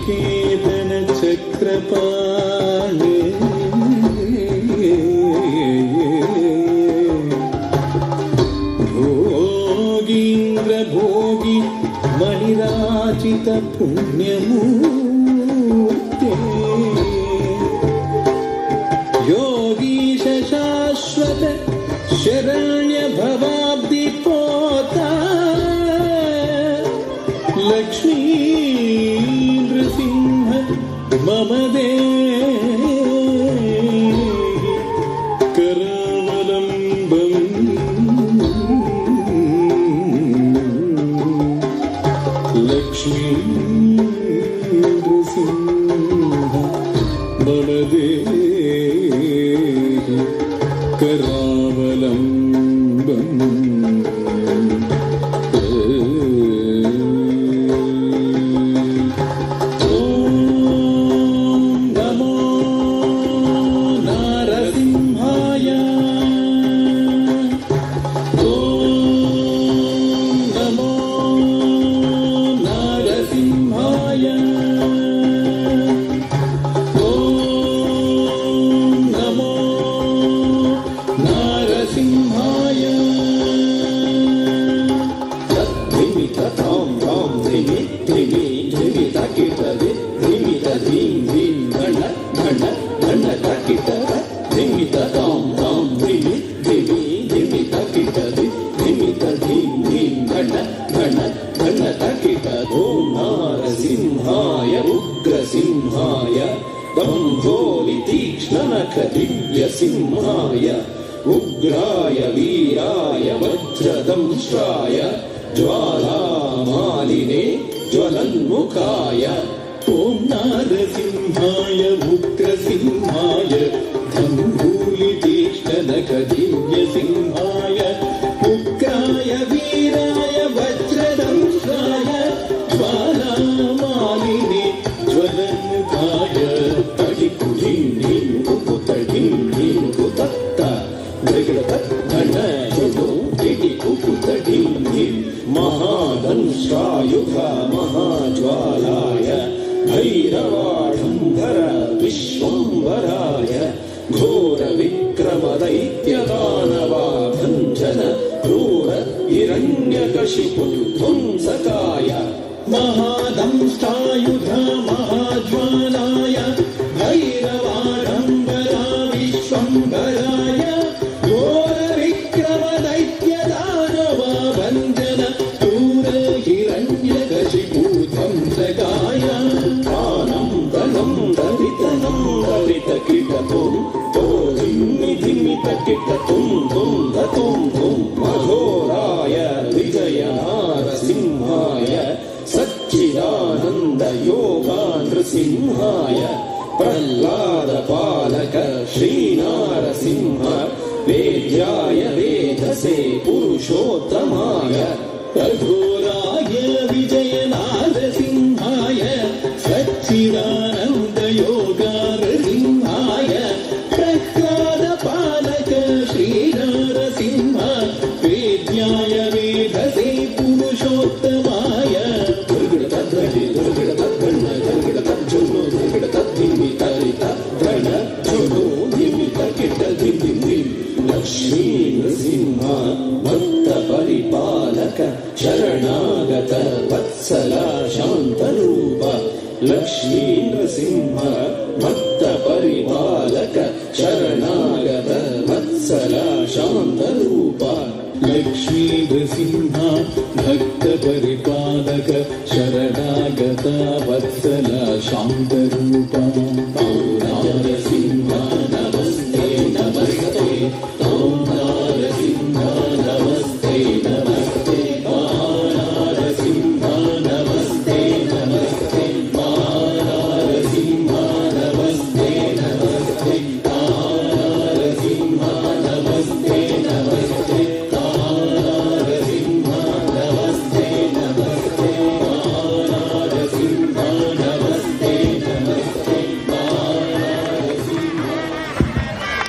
निकेतन चक्रपाणे भोगीन्द्र भोगी मणिराचित पुण्यमूर्ते योगीश शाश्वत शरण्य भवाब्धि पोता लक्ष्मी नृसिंह मम देहि करावलम्बम् लक्ष्मी नृसिंह मम देहि करावलम्बम् नारसिंहाय उग्रसिंहाय दम्भोलितीक्ष्णनख दिव्यसिंहाय उग्राय वीराय वज्रदंष्ट्राय ज्वालामालिने ज्वलन्मुखाय ॐ नारसिंहाय उग्रसिंहाय दम्भोलितीक्ष्णनख दिव्यसिंहाय उग्राय वीराय वज्रदंष्ट्राय ज्वालामालिने ज्वलन्मुखाय महादंष्ट्रायुध महाज्वालाय भैरवाढम्बर विश्वम्भराय घोरविक्रमदैत्यदानवाभञ्जन क्रूर हिरण्यकशिपुध्वंसकाय महादंष्ट्रायुध महाज्वालाय भैरवाढम्बरा विश्वम्भराय घोरविक्रमदैत्यदानवाभञ्जन क्रूर हिरण्यकशिपुध्वंसकाय आनं धनं दरितनं दरितकिटतुं तोधिमिधिमितकिटतुं तुं धतुं तुं मघोराय विजयनारसिंहाय सच्चिदानन्द योगानृसिंहाय प्रह्लादपालक श्रीनारसिंह वेद्याय वेधसे पुरुषोत्तमाय रघोराय विजयनारसिंहाय सच्चिदानन्द योगानृसिंहाय प्रह्लादपालक श्रीनारसिंह वेद्याय वेधसे पुरुषोत्तमाय लक्ष्मी नृसिंह भक्त परिपालक शरणागत वत्सल शान्तरूप लक्ष्मी नृसिंह भक्त परिपालक शरणागत वत्सल शान्तरूप लक्ष्मी नृसिंह भक्त परिपालक शरणागत वत्सल शान्तरूप